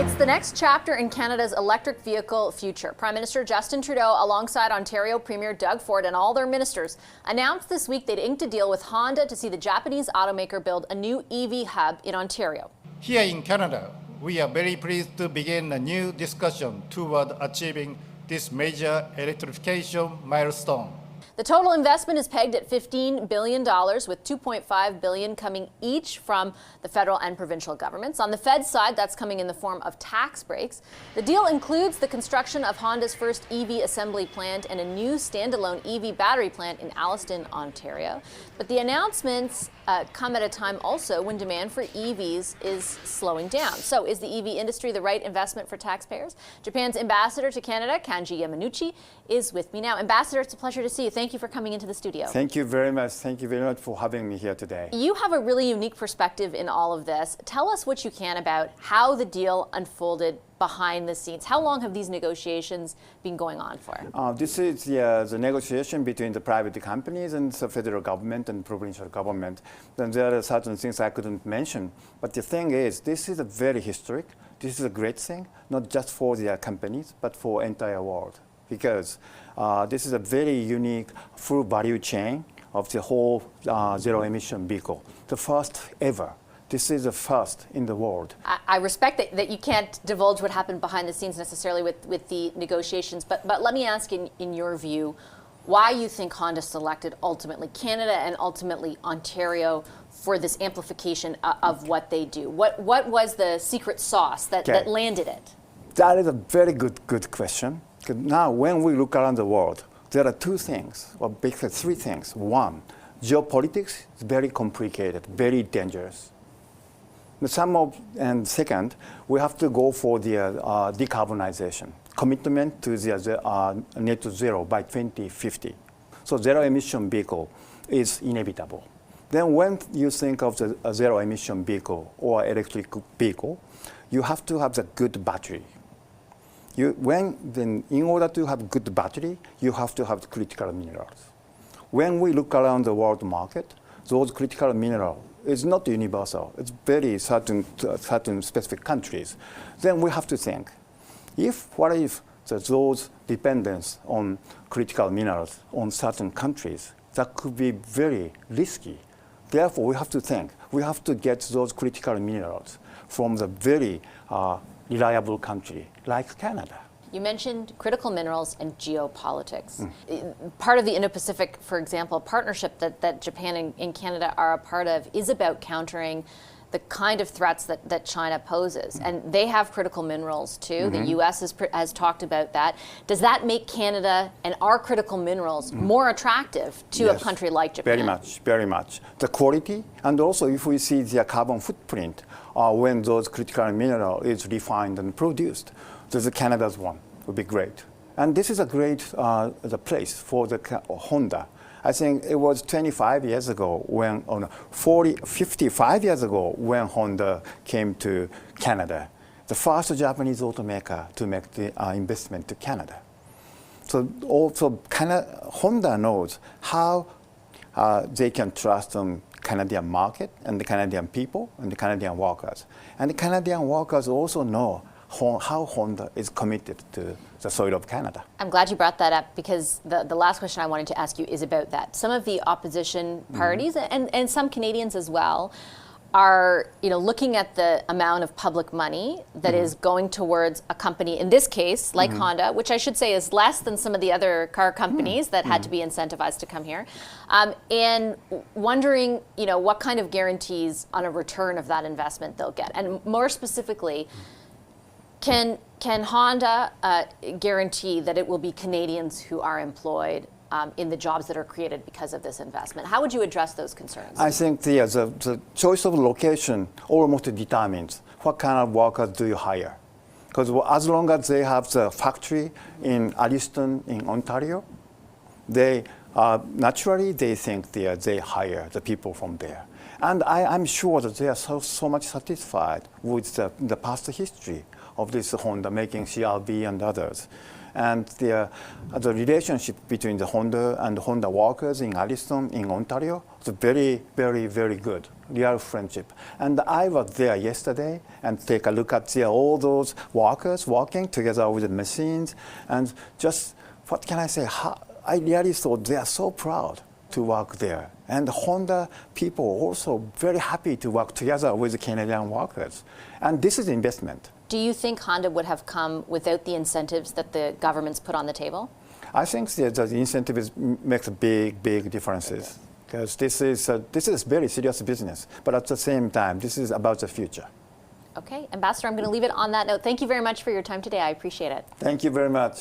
It's the next chapter in Canada's electric vehicle future. Prime Minister Justin Trudeau, alongside Ontario Premier Doug Ford and all their ministers, announced this week they'd inked a deal with Honda to see the Japanese automaker build a new EV hub in Ontario. Here in Canada, we are very pleased to begin a new discussion toward achieving this major electrification milestone. The total investment is pegged at $15 billion, with $2.5 billion coming each from the federal and provincial governments. On the Fed side, that's coming in the form of tax breaks. The deal includes the construction of Honda's first EV assembly plant and a new standalone EV battery plant in Alliston, Ontario. But the announcements come at a time also when demand for EVs is slowing down. So is the EV industry the right investment for taxpayers? Japan's ambassador to Canada, Kanji Yamanouchi, is with me now. Ambassador, it's a pleasure to see you. Thank you for coming into the studio. Thank you very much. Thank you very much for having me here today. You have a really unique perspective in all of this. Tell us what you can about how the deal unfolded behind the scenes. How long have these negotiations been going on for? This is the negotiation between the private companies and the federal government and provincial government. Then there are certain things I couldn't mention. But the thing is, this is a very historic. This is a great thing, not just for the companies, but for entire world. Because this is a very unique full value chain of the whole zero-emission vehicle, the first ever. This is the first in the world. I respect that you can't divulge what happened behind the scenes necessarily with the negotiations, but let me ask in your view, why you think Honda selected ultimately Canada and ultimately Ontario for this amplification of what they do? What was the secret sauce that landed it? That is a very good question. Now, when we look around the world, there are two things, or basically three things. One, geopolitics is very complicated, very dangerous. And second, we have to go for the decarbonization, commitment to the net zero by 2050. So zero-emission vehicle is inevitable. Then when you think of the zero-emission vehicle or electric vehicle, you have to have the good battery. In order to have good battery, you have to have critical minerals. When we look around the world market, those critical minerals is not universal. It's very certain specific countries. Then we have to think, what if those dependence on critical minerals on certain countries, that could be very risky. Therefore, we have to think, we have to get those critical minerals from the very reliable country like Canada. You mentioned critical minerals and geopolitics. Part of the Indo-Pacific, for example, partnership that Japan and Canada are a part of is about countering the kind of threats that China poses. And they have critical minerals too. The U.S. has talked about that. Does that make Canada and our critical minerals more attractive to a country like Japan? Very much, very much. The quality, and also if we see the carbon footprint when those critical mineral is refined and produced, there's Canada's one, would be great. And this is a great the place for the Honda. I think it was 25 years ago when, 55 years ago when Honda came to Canada, the first Japanese automaker to make the investment to Canada. So also Honda knows how they can trust on Canadian market and the Canadian people and the Canadian workers. And the Canadian workers also know how Honda is committed to the soil of Canada. I'm glad you brought that up because the last question I wanted to ask you is about that. Some of the opposition parties and some Canadians as well are looking at the amount of public money that is going towards a company, in this case, like Honda, which I should say is less than some of the other car companies that had to be incentivized to come here, and wondering what kind of guarantees on a return of that investment they'll get. And more specifically, can Honda guarantee that it will be Canadians who are employed in the jobs that are created because of this investment? How would you address those concerns? I think the choice of location almost determines what kind of workers do you hire. Because as long as they have the factory in Alliston in Ontario, they naturally they think they hire the people from there. And I'm sure that they are so much satisfied with the past history of this Honda making CRV and others. And the relationship between the Honda and Honda workers in Alliston, in Ontario, was very, very, very good, real friendship. And I was there yesterday and take a look at all those workers working together with the machines. And just, what can I say? I really thought they are so proud to work there. And Honda people also very happy to work together with the Canadian workers. And this is investment. Do you think Honda would have come without the incentives that the government's put on the table? I think the incentives makes big differences. Because this is very serious business. But at the same time, this is about the future. Okay, Ambassador, I'm going to leave it on that note. Thank you very much for your time today. I appreciate it. Thank you very much.